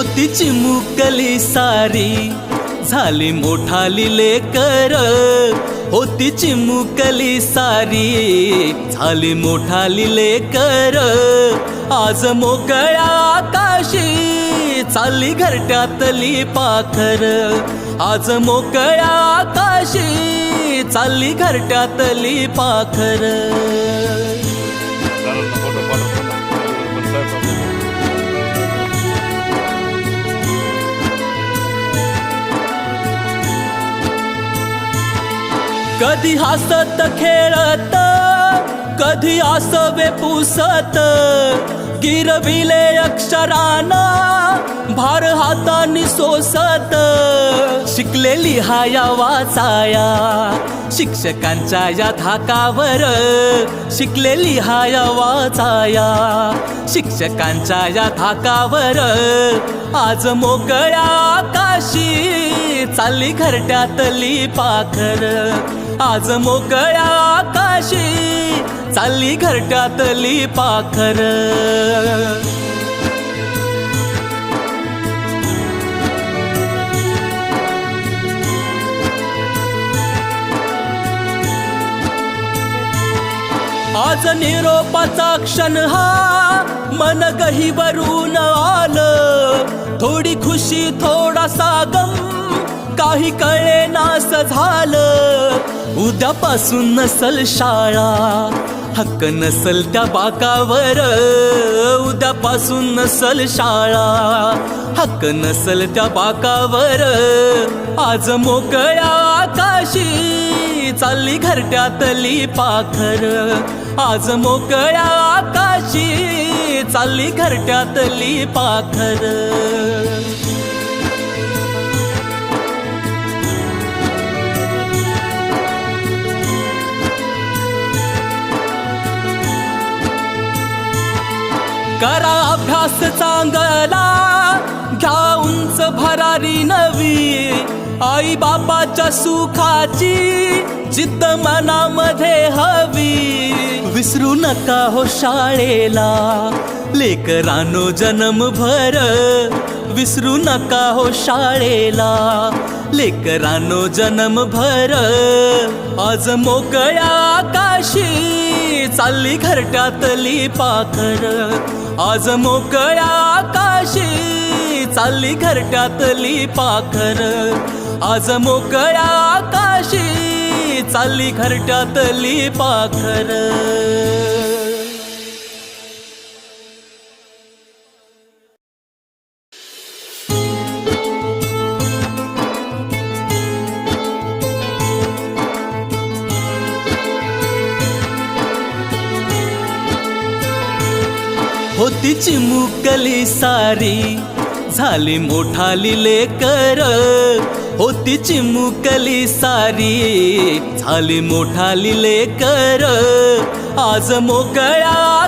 होती चिमुकली सारी झाली मोठाली लेकर, होती चिमुकली सारी झाली मोठाली लेकर, आज मोकळ्या आकाशी चालली घरट्यातली पाखर, आज मोकळ्या आकाशी चालली घरट्यातली पाखर. कधी हसत खेळत, कधी आसवे पुसत, गिरविले अक्षराना भार हातानी सोसत, शिकले लिहाया वाचाया शिक्षकांच्या या धाकावर, शिकले लिहाया वाचाया शिक्षकांच्या या धाकावर, आज मोकळ्या आकाशी चालली घरट्यातली पाखर, आज मोकळ्या आकाशी चालली घरट्यातली पाखर. आज निरोपाचा क्षण हा मन गहिवरून आलं, थोडी खुशी थोडासा गम काही कळे नास झालं, उद्यापासून नसल शाळा हक्क नसल त्या बाकावर, उद्यापासून नसल शाळा हक्क नसल त्या बाकावर, आज मोकळ्या आकाशी चालली घरट्यातली पाखर, आज मोकळ्या आकाशी चालली घरट्यातली पाखर. करा अभ्यास चांगला घ्या उंच भरारी नवी, आई बापाच्या सुखाची जिद्द मनामध्ये हवी, विसरू नका हो शाळेला लेकरांनो जन्मभर, विसरू नका हो शाळेला लेकरांनो जन्मभर, आज मोकळ्या आकाशी चालली घरट्यातली पाखर, आज मोकळ्या आकाशी चालली घरट्यातली पाखर, आज मोकळ्या आकाशी चालली घरट्यातली पाखर. होती चिमुकली सारी झाली मोठाली लेकर, होती चिमुकली सारी झाली मोठाली लेकर, आज मोकळ्या